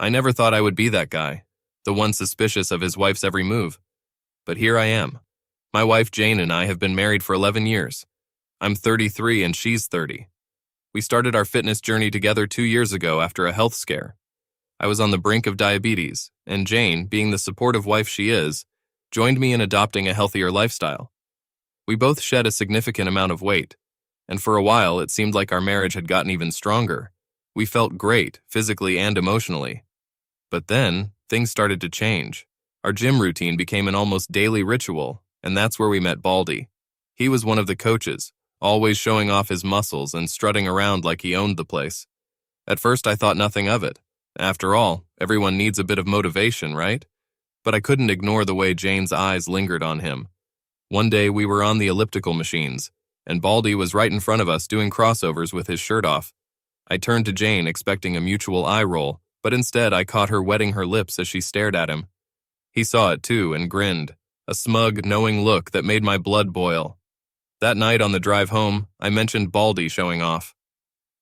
I never thought I would be that guy, the one suspicious of his wife's every move. But here I am. My wife Jane and I have been married for 11 years. I'm 33 and she's 30. We started our fitness journey together 2 years ago after a health scare. I was on the brink of diabetes, and Jane, being the supportive wife she is, joined me in adopting a healthier lifestyle. We both shed a significant amount of weight, and for a while it seemed like our marriage had gotten even stronger. We felt great, physically and emotionally. But then, things started to change. Our gym routine became an almost daily ritual, and that's where we met Baldy. He was one of the coaches, always showing off his muscles and strutting around like he owned the place. At first I thought nothing of it. After all, everyone needs a bit of motivation, right? But I couldn't ignore the way Jane's eyes lingered on him. One day we were on the elliptical machines, and Baldy was right in front of us doing crossovers with his shirt off. I turned to Jane expecting a mutual eye roll, but instead I caught her wetting her lips as she stared at him. He saw it too and grinned, a smug, knowing look that made my blood boil. That night on the drive home, I mentioned Baldy showing off.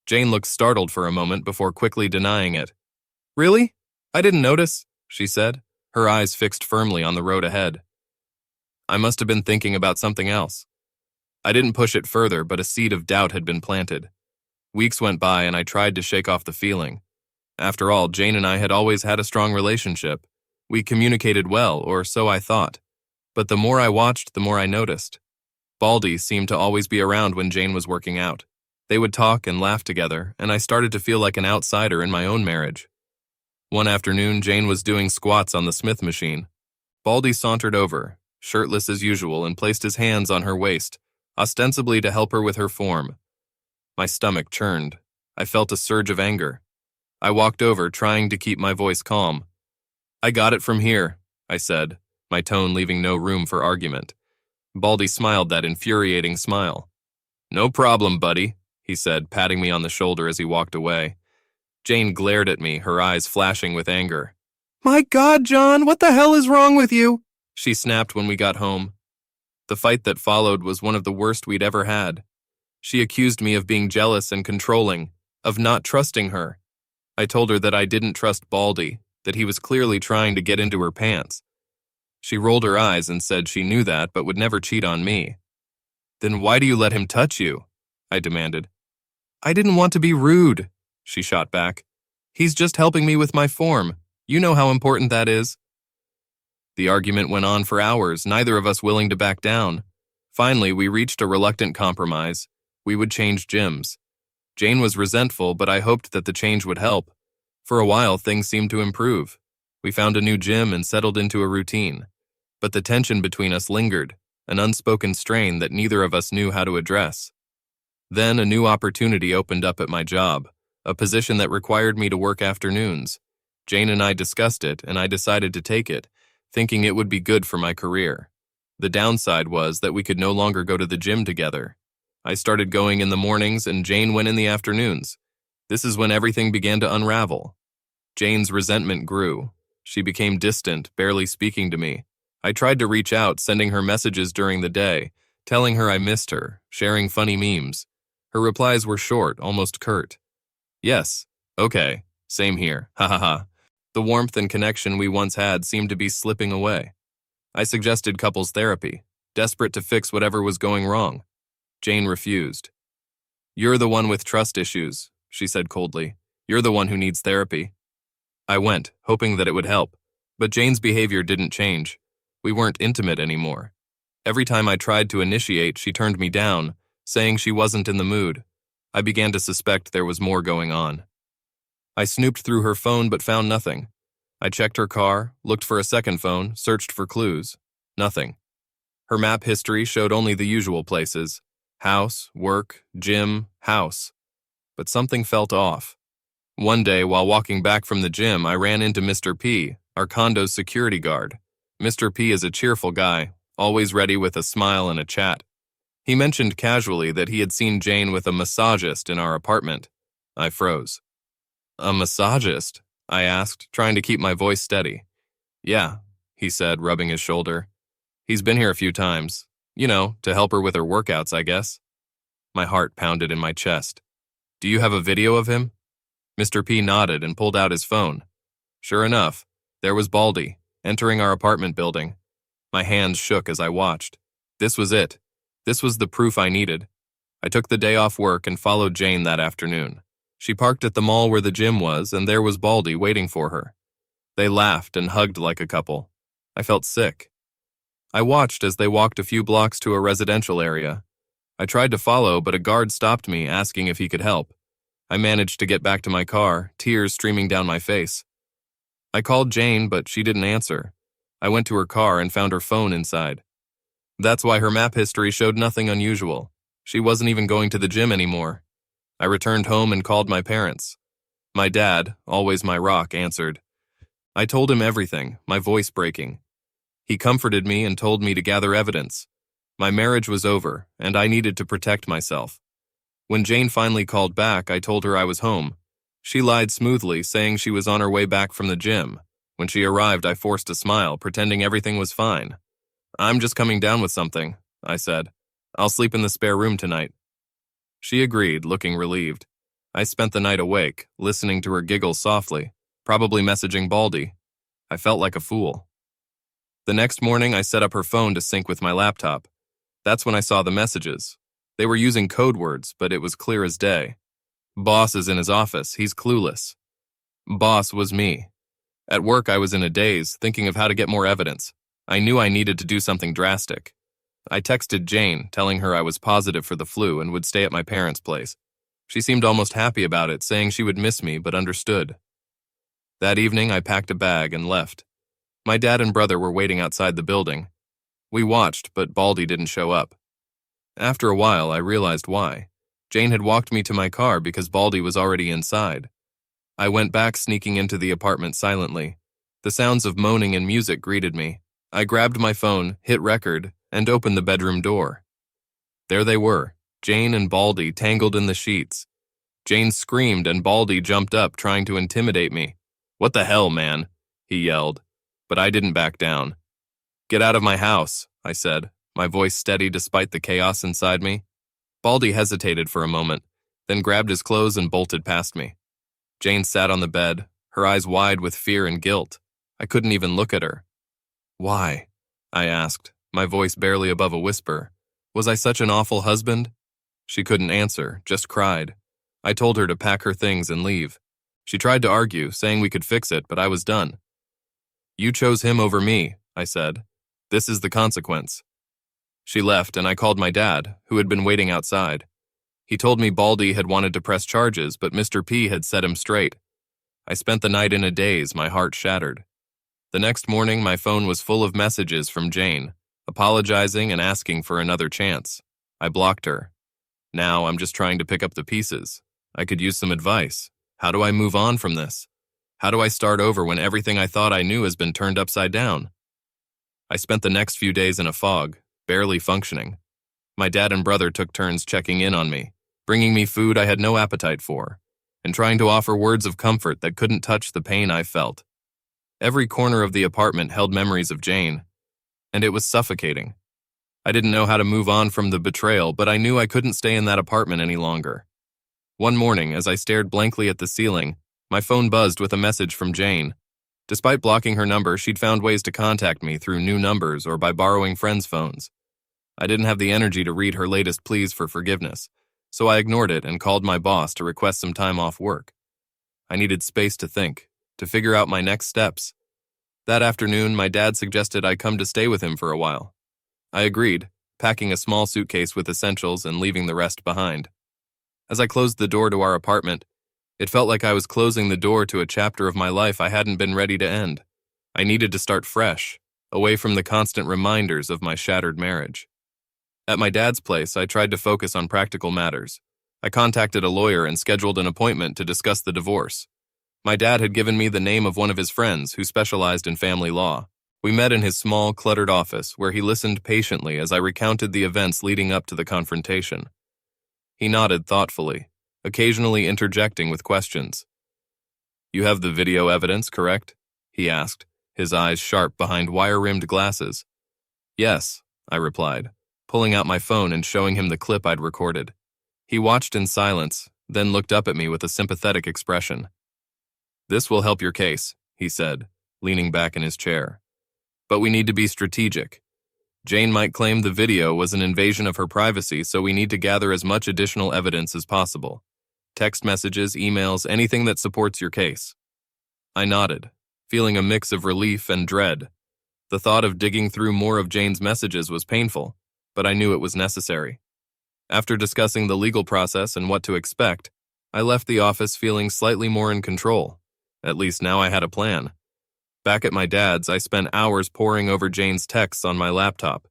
Jane looked startled for a moment before quickly denying it. "Really? I didn't notice," she said, her eyes fixed firmly on the road ahead. I must have been thinking about something else. I didn't push it further, but a seed of doubt had been planted. Weeks went by and I tried to shake off the feeling. After all, Jane and I had always had a strong relationship. We communicated well, or so I thought. But the more I watched, the more I noticed. Baldy seemed to always be around when Jane was working out. They would talk and laugh together, and I started to feel like an outsider in my own marriage. One afternoon, Jane was doing squats on the Smith machine. Baldy sauntered over, shirtless as usual, and placed his hands on her waist, ostensibly to help her with her form. My stomach churned. I felt a surge of anger. I walked over, trying to keep my voice calm. "I got it from here," I said, my tone leaving no room for argument. Baldy smiled that infuriating smile. "No problem, buddy," he said, patting me on the shoulder as he walked away. Jane glared at me, her eyes flashing with anger. "My God, John, what the hell is wrong with you?" she snapped when we got home. The fight that followed was one of the worst we'd ever had. She accused me of being jealous and controlling, of not trusting her. I told her that I didn't trust Baldy, that he was clearly trying to get into her pants. She rolled her eyes and said she knew that but would never cheat on me. "Then why do you let him touch you?" I demanded. "I didn't want to be rude," she shot back. "He's just helping me with my form. You know how important that is." The argument went on for hours, neither of us willing to back down. Finally, we reached a reluctant compromise. We would change gyms. Jane was resentful, but I hoped that the change would help. For a while, things seemed to improve. We found a new gym and settled into a routine. But the tension between us lingered, an unspoken strain that neither of us knew how to address. Then a new opportunity opened up at my job, a position that required me to work afternoons. Jane and I discussed it, and I decided to take it, thinking it would be good for my career. The downside was that we could no longer go to the gym together. I started going in the mornings and Jane went in the afternoons. This is when everything began to unravel. Jane's resentment grew. She became distant, barely speaking to me. I tried to reach out, sending her messages during the day, telling her I missed her, sharing funny memes. Her replies were short, almost curt. "Yes, okay, same here, ha ha ha." The warmth and connection we once had seemed to be slipping away. I suggested couples therapy, desperate to fix whatever was going wrong. Jane refused. "You're the one with trust issues," she said coldly. "You're the one who needs therapy." I went, hoping that it would help, but Jane's behavior didn't change. We weren't intimate anymore. Every time I tried to initiate, she turned me down, saying she wasn't in the mood. I began to suspect there was more going on. I snooped through her phone but found nothing. I checked her car, looked for a second phone, searched for clues. Nothing. Her map history showed only the usual places: house, work, gym, house. But something felt off. One day, while walking back from the gym, I ran into Mr. P, our condo's security guard. Mr. P is a cheerful guy, always ready with a smile and a chat. He mentioned casually that he had seen Jane with a massagist in our apartment. I froze. "A massagist?" I asked, trying to keep my voice steady. "Yeah," he said, rubbing his shoulder. "He's been here a few times. You know, to help her with her workouts, I guess." My heart pounded in my chest. "Do you have a video of him?" Mr. P nodded and pulled out his phone. Sure enough, there was Baldy, entering our apartment building. My hands shook as I watched. This was it. This was the proof I needed. I took the day off work and followed Jane that afternoon. She parked at the mall where the gym was, and there was Baldy waiting for her. They laughed and hugged like a couple. I felt sick. I watched as they walked a few blocks to a residential area. I tried to follow, but a guard stopped me, asking if he could help. I managed to get back to my car, tears streaming down my face. I called Jane, but she didn't answer. I went to her car and found her phone inside. That's why her map history showed nothing unusual. She wasn't even going to the gym anymore. I returned home and called my parents. My dad, always my rock, answered. I told him everything, my voice breaking. He comforted me and told me to gather evidence. My marriage was over, and I needed to protect myself. When Jane finally called back, I told her I was home. She lied smoothly, saying she was on her way back from the gym. When she arrived, I forced a smile, pretending everything was fine. I'm just coming down with something, I said. I'll sleep in the spare room tonight. She agreed, looking relieved. I spent the night awake, listening to her giggle softly, probably messaging Baldy. I felt like a fool. The next morning, I set up her phone to sync with my laptop. That's when I saw the messages. They were using code words, but it was clear as day. Boss is in his office. He's clueless. Boss was me. At work, I was in a daze, thinking of how to get more evidence. I knew I needed to do something drastic. I texted Jane, telling her I was positive for the flu and would stay at my parents' place. She seemed almost happy about it, saying she would miss me, but understood. That evening, I packed a bag and left. My dad and brother were waiting outside the building. We watched, but Baldy didn't show up. After a while, I realized why. Jane had walked me to my car because Baldy was already inside. I went back, sneaking into the apartment silently. The sounds of moaning and music greeted me. I grabbed my phone, hit record, and opened the bedroom door. There they were, Jane and Baldy tangled in the sheets. Jane screamed and Baldy jumped up, trying to intimidate me. "What the hell, man?" he yelled, but I didn't back down. "Get out of my house," I said, my voice steady despite the chaos inside me. Baldy hesitated for a moment, then grabbed his clothes and bolted past me. Jane sat on the bed, her eyes wide with fear and guilt. I couldn't even look at her. "Why?" I asked, my voice barely above a whisper. Was I such an awful husband? She couldn't answer, just cried. I told her to pack her things and leave. She tried to argue, saying we could fix it, but I was done. "You chose him over me," I said. "This is the consequence." She left, and I called my dad, who had been waiting outside. He told me Baldy had wanted to press charges, but Mr. P had set him straight. I spent the night in a daze, my heart shattered. The next morning, my phone was full of messages from Jane, apologizing and asking for another chance. I blocked her. Now I'm just trying to pick up the pieces. I could use some advice. How do I move on from this? How do I start over when everything I thought I knew has been turned upside down? I spent the next few days in a fog, barely functioning. My dad and brother took turns checking in on me, bringing me food I had no appetite for, and trying to offer words of comfort that couldn't touch the pain I felt. Every corner of the apartment held memories of Jane, and it was suffocating. I didn't know how to move on from the betrayal, but I knew I couldn't stay in that apartment any longer. One morning, as I stared blankly at the ceiling, my phone buzzed with a message from Jane. Despite blocking her number, she'd found ways to contact me through new numbers or by borrowing friends' phones. I didn't have the energy to read her latest pleas for forgiveness, so I ignored it and called my boss to request some time off work. I needed space to think, to figure out my next steps. That afternoon, my dad suggested I come to stay with him for a while. I agreed, packing a small suitcase with essentials and leaving the rest behind. As I closed the door to our apartment, it felt like I was closing the door to a chapter of my life I hadn't been ready to end. I needed to start fresh, away from the constant reminders of my shattered marriage. At my dad's place, I tried to focus on practical matters. I contacted a lawyer and scheduled an appointment to discuss the divorce. My dad had given me the name of one of his friends who specialized in family law. We met in his small, cluttered office, where he listened patiently as I recounted the events leading up to the confrontation. He nodded thoughtfully, occasionally interjecting with questions. "You have the video evidence, correct?" he asked, his eyes sharp behind wire-rimmed glasses. "Yes," I replied, pulling out my phone and showing him the clip I'd recorded. He watched in silence, then looked up at me with a sympathetic expression. "This will help your case," he said, leaning back in his chair. But we need to be strategic. Jane might claim the video was an invasion of her privacy, so we need to gather as much additional evidence as possible. Text messages, emails, anything that supports your case. I nodded, feeling a mix of relief and dread. The thought of digging through more of Jane's messages was painful, but I knew it was necessary. After discussing the legal process and what to expect, I left the office feeling slightly more in control. At least now I had a plan. Back at my dad's, I spent hours poring over Jane's texts on my laptop.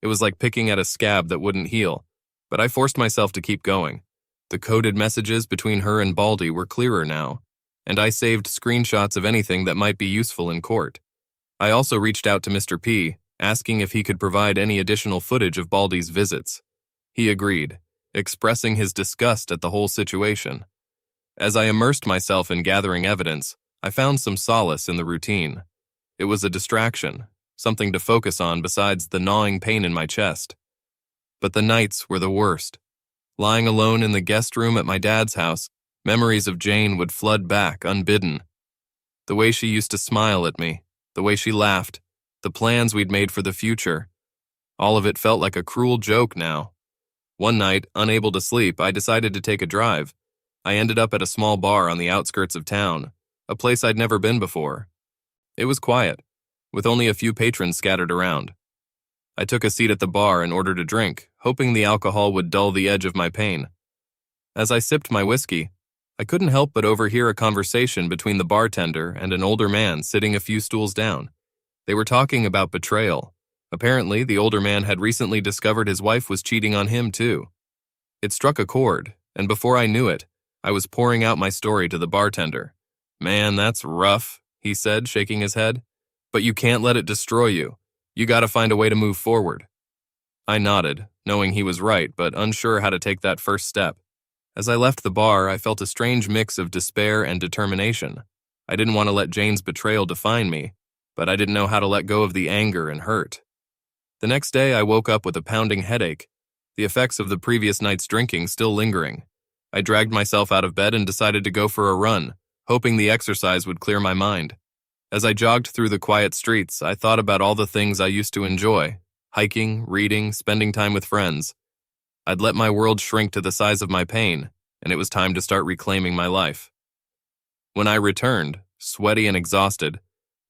It was like picking at a scab that wouldn't heal, but I forced myself to keep going. The coded messages between her and Baldy were clearer now, and I saved screenshots of anything that might be useful in court. I also reached out to Mr. P, asking if he could provide any additional footage of Baldy's visits. He agreed, expressing his disgust at the whole situation. As I immersed myself in gathering evidence, I found some solace in the routine. It was a distraction, something to focus on besides the gnawing pain in my chest. But the nights were the worst. Lying alone in the guest room at my dad's house, memories of Jane would flood back unbidden. The way she used to smile at me, the way she laughed, the plans we'd made for the future. All of it felt like a cruel joke now. One night, unable to sleep, I decided to take a drive. I ended up at a small bar on the outskirts of town, a place I'd never been before. It was quiet, with only a few patrons scattered around. I took a seat at the bar and ordered a drink, hoping the alcohol would dull the edge of my pain. As I sipped my whiskey, I couldn't help but overhear a conversation between the bartender and an older man sitting a few stools down. They were talking about betrayal. Apparently, the older man had recently discovered his wife was cheating on him too. It struck a chord, and before I knew it, I was pouring out my story to the bartender. "Man, that's rough," he said, shaking his head. "But you can't let it destroy you. You gotta find a way to move forward." I nodded, knowing he was right, but unsure how to take that first step. As I left the bar, I felt a strange mix of despair and determination. I didn't want to let Jane's betrayal define me, but I didn't know how to let go of the anger and hurt. The next day, I woke up with a pounding headache, the effects of the previous night's drinking still lingering. I dragged myself out of bed and decided to go for a run, hoping the exercise would clear my mind. As I jogged through the quiet streets, I thought about all the things I used to enjoy: hiking, reading, spending time with friends. I'd let my world shrink to the size of my pain, and it was time to start reclaiming my life. When I returned, sweaty and exhausted,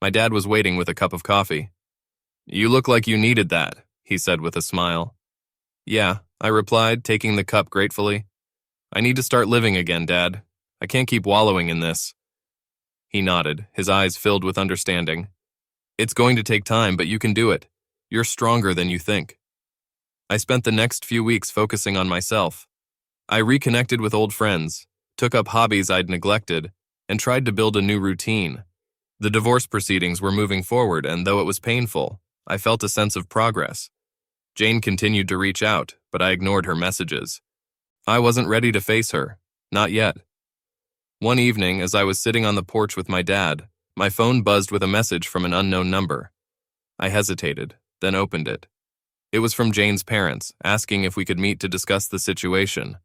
my dad was waiting with a cup of coffee. "You look like you needed that," he said with a smile. "Yeah," I replied, taking the cup gratefully. "I need to start living again, Dad. I can't keep wallowing in this." He nodded, his eyes filled with understanding. "It's going to take time, but you can do it. You're stronger than you think." I spent the next few weeks focusing on myself. I reconnected with old friends, took up hobbies I'd neglected, and tried to build a new routine. The divorce proceedings were moving forward, and though it was painful, I felt a sense of progress. Jane continued to reach out, but I ignored her messages. I wasn't ready to face her, not yet. One evening, as I was sitting on the porch with my dad, my phone buzzed with a message from an unknown number. I hesitated, then opened it. It was from Jane's parents, asking if we could meet to discuss the situation.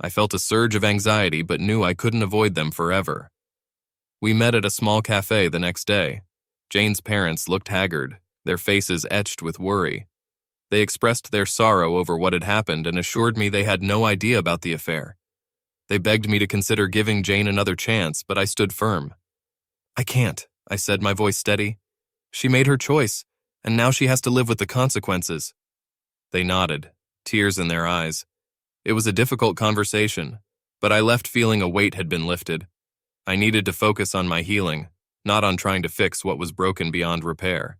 I felt a surge of anxiety, but knew I couldn't avoid them forever. We met at a small cafe the next day. Jane's parents looked haggard, their faces etched with worry. They expressed their sorrow over what had happened and assured me they had no idea about the affair. They begged me to consider giving Jane another chance, but I stood firm. "I can't," I said, my voice steady. "She made her choice, and now she has to live with the consequences." They nodded, tears in their eyes. It was a difficult conversation, but I left feeling a weight had been lifted. I needed to focus on my healing, not on trying to fix what was broken beyond repair.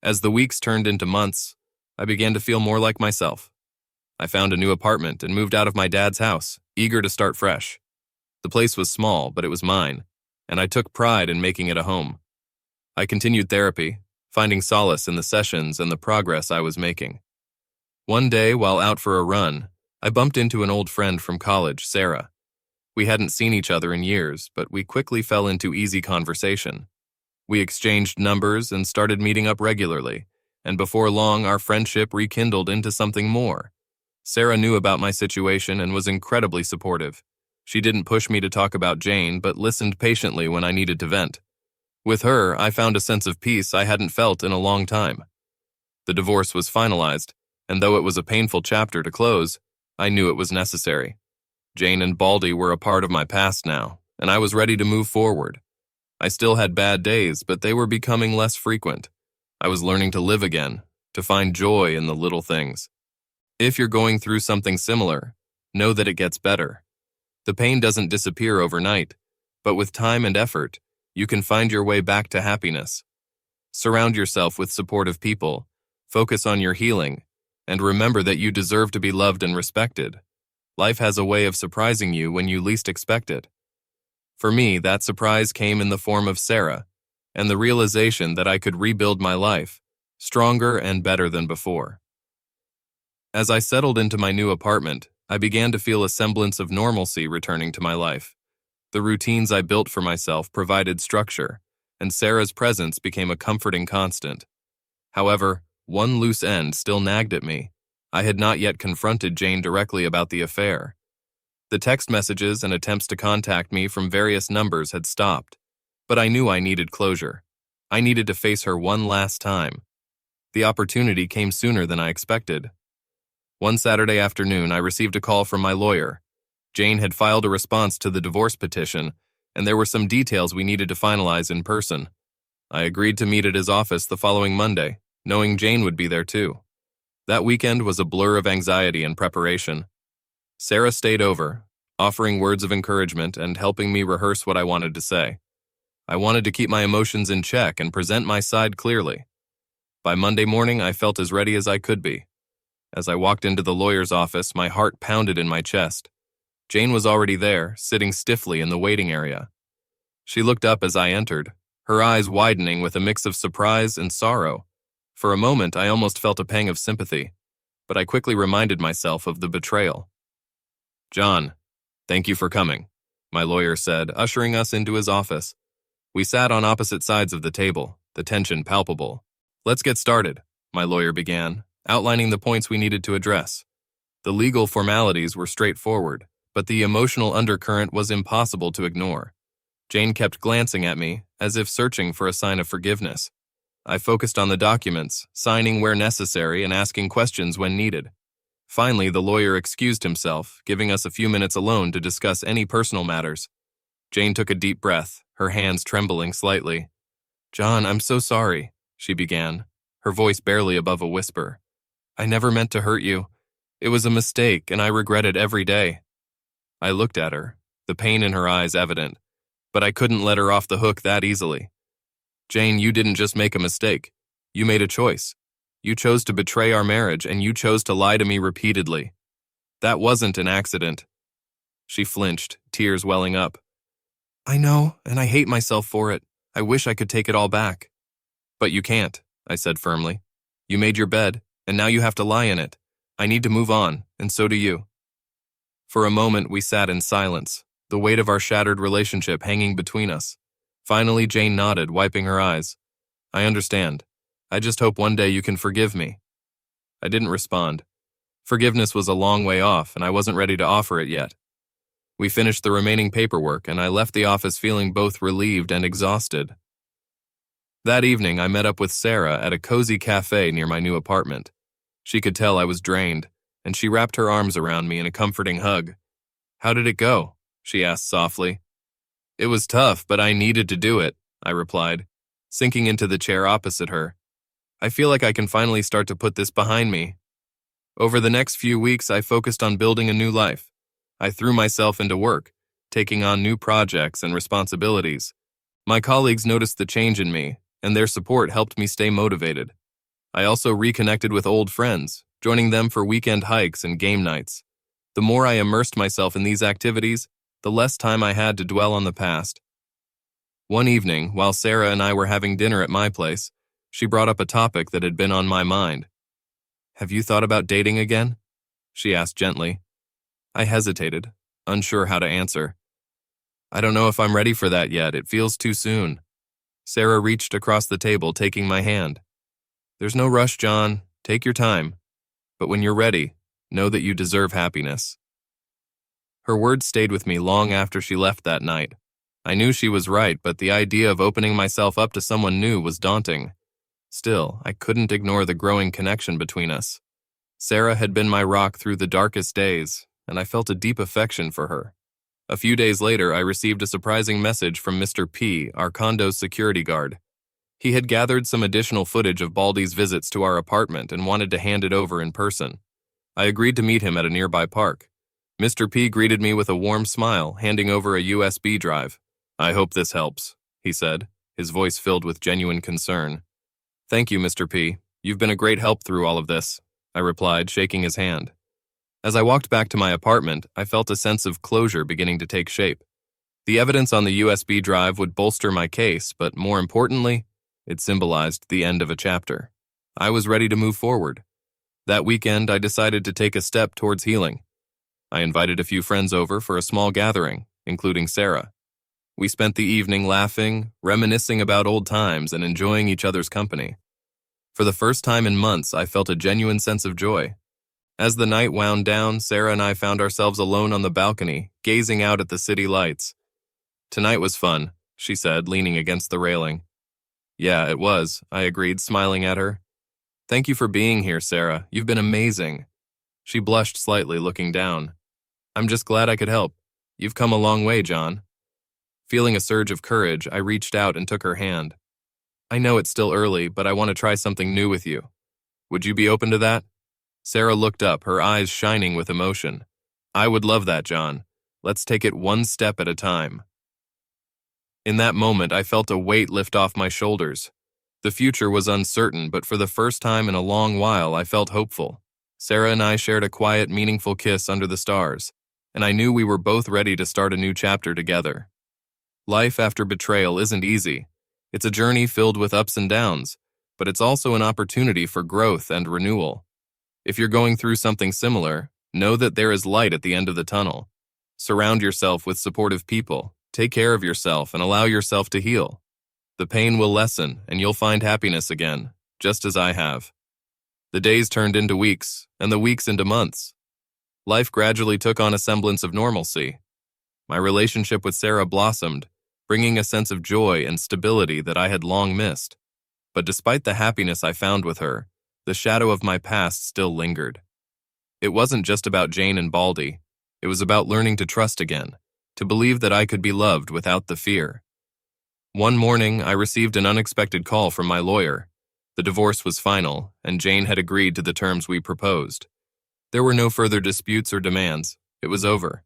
As the weeks turned into months, I began to feel more like myself. I found a new apartment and moved out of my dad's house, eager to start fresh. The place was small, but it was mine, and I took pride in making it a home. I continued therapy, finding solace in the sessions and the progress I was making. One day, while out for a run, I bumped into an old friend from college, Sarah. We hadn't seen each other in years, but we quickly fell into easy conversation. We exchanged numbers and started meeting up regularly, and before long our friendship rekindled into something more. Sarah knew about my situation and was incredibly supportive. She didn't push me to talk about Jane, but listened patiently when I needed to vent. With her, I found a sense of peace I hadn't felt in a long time. The divorce was finalized, and though it was a painful chapter to close, I knew it was necessary. Jane and Baldy were a part of my past now, and I was ready to move forward. I still had bad days, but they were becoming less frequent. I was learning to live again, to find joy in the little things. If you're going through something similar, know that it gets better. The pain doesn't disappear overnight, but with time and effort, you can find your way back to happiness. Surround yourself with supportive people, focus on your healing, and remember that you deserve to be loved and respected. Life has a way of surprising you when you least expect it. For me, that surprise came in the form of Sarah, and the realization that I could rebuild my life, stronger and better than before. As I settled into my new apartment, I began to feel a semblance of normalcy returning to my life. The routines I built for myself provided structure, and Sarah's presence became a comforting constant. However, one loose end still nagged at me. I had not yet confronted Jane directly about the affair. The text messages and attempts to contact me from various numbers had stopped, but I knew I needed closure. I needed to face her one last time. The opportunity came sooner than I expected. One Saturday afternoon, I received a call from my lawyer. Jane had filed a response to the divorce petition, and there were some details we needed to finalize in person. I agreed to meet at his office the following Monday, knowing Jane would be there too. That weekend was a blur of anxiety and preparation. Sarah stayed over, offering words of encouragement and helping me rehearse what I wanted to say. I wanted to keep my emotions in check and present my side clearly. By Monday morning, I felt as ready as I could be. As I walked into the lawyer's office, my heart pounded in my chest. Jane was already there, sitting stiffly in the waiting area. She looked up as I entered, her eyes widening with a mix of surprise and sorrow. For a moment, I almost felt a pang of sympathy, but I quickly reminded myself of the betrayal. "John, thank you for coming," my lawyer said, ushering us into his office. We sat on opposite sides of the table, the tension palpable. "Let's get started," my lawyer began, outlining the points we needed to address. The legal formalities were straightforward, but the emotional undercurrent was impossible to ignore. Jane kept glancing at me, as if searching for a sign of forgiveness. I focused on the documents, signing where necessary and asking questions when needed. Finally, the lawyer excused himself, giving us a few minutes alone to discuss any personal matters. Jane took a deep breath, her hands trembling slightly. "John, I'm so sorry," she began, her voice barely above a whisper. "I never meant to hurt you. It was a mistake, and I regret it every day." I looked at her, the pain in her eyes evident, but I couldn't let her off the hook that easily. "Jane, you didn't just make a mistake. You made a choice. You chose to betray our marriage, and you chose to lie to me repeatedly. That wasn't an accident." She flinched, tears welling up. "I know, and I hate myself for it. I wish I could take it all back." "But you can't," I said firmly. "You made your bed, and now you have to lie in it. I need to move on, and so do you." For a moment, we sat in silence, the weight of our shattered relationship hanging between us. Finally, Jane nodded, wiping her eyes. "I understand. I just hope one day you can forgive me." I didn't respond. Forgiveness was a long way off, and I wasn't ready to offer it yet. We finished the remaining paperwork, and I left the office feeling both relieved and exhausted. That evening, I met up with Sarah at a cozy cafe near my new apartment. She could tell I was drained, and she wrapped her arms around me in a comforting hug. "How did it go?" she asked softly. "It was tough, but I needed to do it," I replied, sinking into the chair opposite her. "I feel like I can finally start to put this behind me." Over the next few weeks, I focused on building a new life. I threw myself into work, taking on new projects and responsibilities. My colleagues noticed the change in me, and their support helped me stay motivated. I also reconnected with old friends, joining them for weekend hikes and game nights. The more I immersed myself in these activities, the less time I had to dwell on the past. One evening, while Sarah and I were having dinner at my place, she brought up a topic that had been on my mind. "Have you thought about dating again?" she asked gently. I hesitated, unsure how to answer. "I don't know if I'm ready for that yet. It feels too soon." Sarah reached across the table, taking my hand. "There's no rush, John. Take your time. But when you're ready, know that you deserve happiness." Her words stayed with me long after she left that night. I knew she was right, but the idea of opening myself up to someone new was daunting. Still, I couldn't ignore the growing connection between us. Sarah had been my rock through the darkest days, and I felt a deep affection for her. A few days later, I received a surprising message from Mr. P, our condo's security guard. He had gathered some additional footage of Baldy's visits to our apartment and wanted to hand it over in person. I agreed to meet him at a nearby park. Mr. P greeted me with a warm smile, handing over a USB drive. "I hope this helps," he said, his voice filled with genuine concern. "Thank you, Mr. P. You've been a great help through all of this," I replied, shaking his hand. As I walked back to my apartment, I felt a sense of closure beginning to take shape. The evidence on the USB drive would bolster my case, but more importantly, it symbolized the end of a chapter. I was ready to move forward. That weekend, I decided to take a step towards healing. I invited a few friends over for a small gathering, including Sarah. We spent the evening laughing, reminiscing about old times, and enjoying each other's company. For the first time in months, I felt a genuine sense of joy. As the night wound down, Sarah and I found ourselves alone on the balcony, gazing out at the city lights. "Tonight was fun," she said, leaning against the railing. "Yeah, it was," I agreed, smiling at her. "Thank you for being here, Sarah. You've been amazing." She blushed slightly, looking down. "I'm just glad I could help. You've come a long way, John." Feeling a surge of courage, I reached out and took her hand. "I know it's still early, but I want to try something new with you. Would you be open to that?" Sarah looked up, her eyes shining with emotion. "I would love that, John. Let's take it one step at a time." In that moment, I felt a weight lift off my shoulders. The future was uncertain, but for the first time in a long while, I felt hopeful. Sarah and I shared a quiet, meaningful kiss under the stars, and I knew we were both ready to start a new chapter together. Life after betrayal isn't easy. It's a journey filled with ups and downs, but it's also an opportunity for growth and renewal. If you're going through something similar, know that there is light at the end of the tunnel. Surround yourself with supportive people, take care of yourself, and allow yourself to heal. The pain will lessen, and you'll find happiness again, just as I have. The days turned into weeks, and the weeks into months. Life gradually took on a semblance of normalcy. My relationship with Sarah blossomed, bringing a sense of joy and stability that I had long missed. But despite the happiness I found with her, the shadow of my past still lingered. It wasn't just about Jane and Baldy. It was about learning to trust again, to believe that I could be loved without the fear. One morning, I received an unexpected call from my lawyer. The divorce was final, and Jane had agreed to the terms we proposed. There were no further disputes or demands. It was over.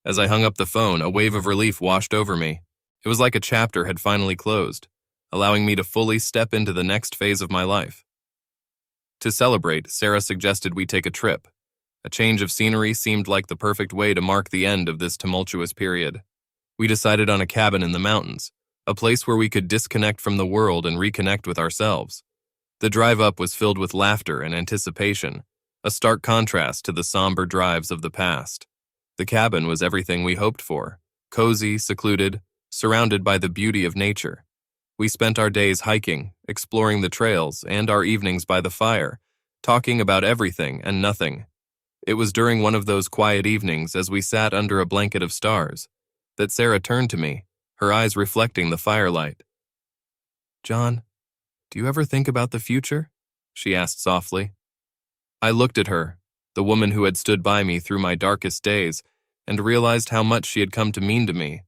As I hung up the phone, a wave of relief washed over me. It was like a chapter had finally closed, allowing me to fully step into the next phase of my life. To celebrate, Sarah suggested we take a trip. A change of scenery seemed like the perfect way to mark the end of this tumultuous period. We decided on a cabin in the mountains, a place where we could disconnect from the world and reconnect with ourselves. The drive up was filled with laughter and anticipation, a stark contrast to the somber drives of the past. The cabin was everything we hoped for, cozy, secluded, surrounded by the beauty of nature. We spent our days hiking, exploring the trails, and our evenings by the fire, talking about everything and nothing. It was during one of those quiet evenings, as we sat under a blanket of stars, that Sarah turned to me, her eyes reflecting the firelight. "John, do you ever think about the future?" she asked softly. I looked at her, the woman who had stood by me through my darkest days, and realized how much she had come to mean to me.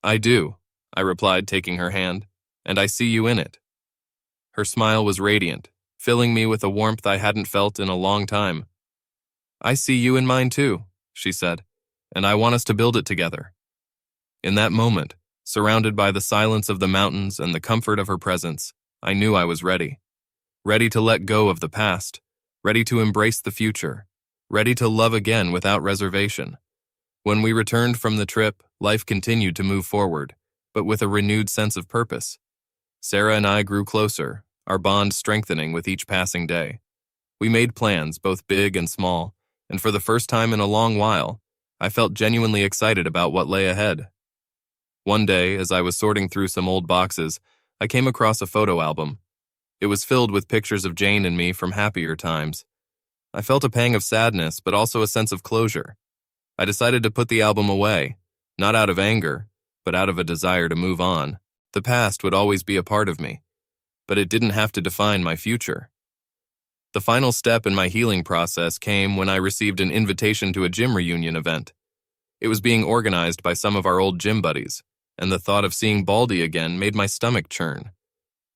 "I do," I replied, taking her hand, "and I see you in it." Her smile was radiant, filling me with a warmth I hadn't felt in a long time. "I see you in mine too," she said, "and I want us to build it together." In that moment, surrounded by the silence of the mountains and the comfort of her presence, I knew I was ready. Ready to let go of the past, ready to embrace the future, ready to love again without reservation. When we returned from the trip, life continued to move forward, but with a renewed sense of purpose. Sarah and I grew closer, our bond strengthening with each passing day. We made plans, both big and small, and for the first time in a long while, I felt genuinely excited about what lay ahead. One day, as I was sorting through some old boxes, I came across a photo album. It was filled with pictures of Jane and me from happier times. I felt a pang of sadness, but also a sense of closure. I decided to put the album away, not out of anger, but out of a desire to move on. The past would always be a part of me, but it didn't have to define my future. The final step in my healing process came when I received an invitation to a gym reunion event. It was being organized by some of our old gym buddies, and the thought of seeing Baldy again made my stomach churn.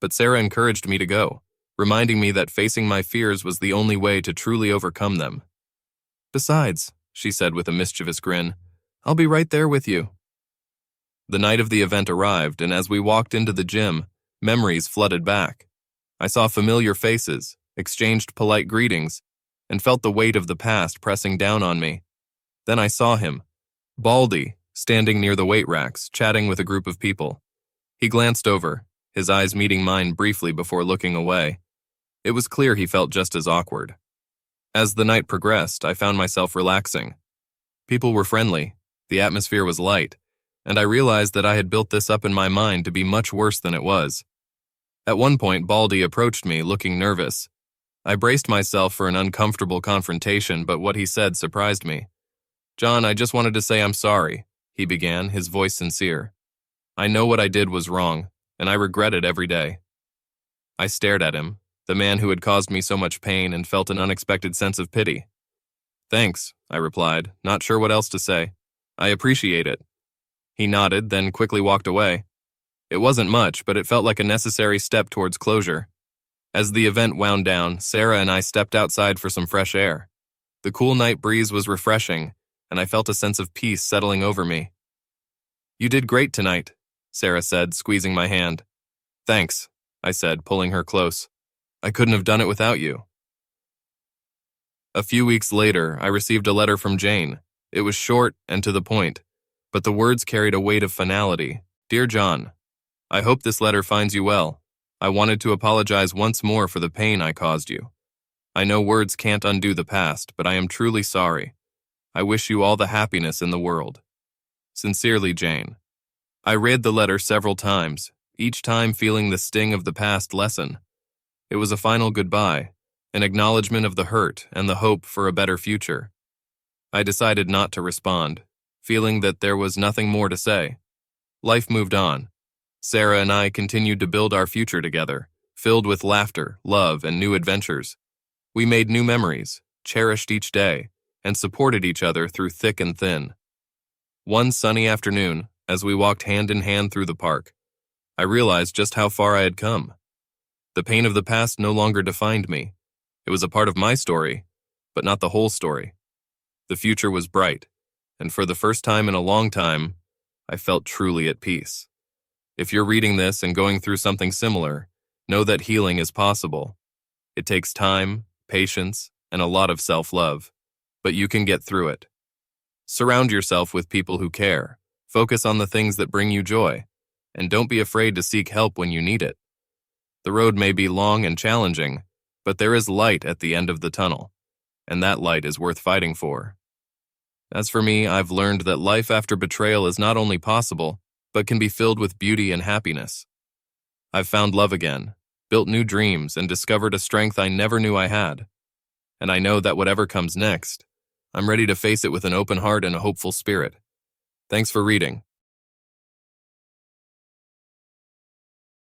But Sarah encouraged me to go, reminding me that facing my fears was the only way to truly overcome them. "Besides," she said with a mischievous grin, "I'll be right there with you." The night of the event arrived, and as we walked into the gym, memories flooded back. I saw familiar faces, exchanged polite greetings, and felt the weight of the past pressing down on me. Then I saw him, Baldy, standing near the weight racks, chatting with a group of people. He glanced over, his eyes meeting mine briefly before looking away. It was clear he felt just as awkward. As the night progressed, I found myself relaxing. People were friendly, the atmosphere was light, and I realized that I had built this up in my mind to be much worse than it was. At one point, Baldy approached me, looking nervous. I braced myself for an uncomfortable confrontation, but what he said surprised me. "John, I just wanted to say I'm sorry," he began, his voice sincere. "I know what I did was wrong, and I regret it every day." I stared at him, the man who had caused me so much pain, and felt an unexpected sense of pity. "Thanks," I replied, not sure what else to say. "I appreciate it." He nodded, then quickly walked away. It wasn't much, but it felt like a necessary step towards closure. As the event wound down, Sarah and I stepped outside for some fresh air. The cool night breeze was refreshing, and I felt a sense of peace settling over me. "You did great tonight," Sarah said, squeezing my hand. "Thanks," I said, pulling her close. "I couldn't have done it without you." A few weeks later, I received a letter from Jane. It was short and to the point, but the words carried a weight of finality. "Dear John, I hope this letter finds you well. I wanted to apologize once more for the pain I caused you. I know words can't undo the past, but I am truly sorry. I wish you all the happiness in the world. Sincerely, Jane." I read the letter several times, each time feeling the sting of the past lessen. It was a final goodbye, an acknowledgement of the hurt and the hope for a better future. I decided not to respond, feeling that there was nothing more to say. Life moved on. Sarah and I continued to build our future together, filled with laughter, love, and new adventures. We made new memories, cherished each day, and supported each other through thick and thin. One sunny afternoon, as we walked hand in hand through the park, I realized just how far I had come. The pain of the past no longer defined me. It was a part of my story, but not the whole story. The future was bright, and for the first time in a long time, I felt truly at peace. If you're reading this and going through something similar, know that healing is possible. It takes time, patience, and a lot of self-love, but you can get through it. Surround yourself with people who care, focus on the things that bring you joy, and don't be afraid to seek help when you need it. The road may be long and challenging, but there is light at the end of the tunnel, and that light is worth fighting for. As for me, I've learned that life after betrayal is not only possible, but can be filled with beauty and happiness. I've found love again, built new dreams, and discovered a strength I never knew I had. And I know that whatever comes next, I'm ready to face it with an open heart and a hopeful spirit. Thanks for reading.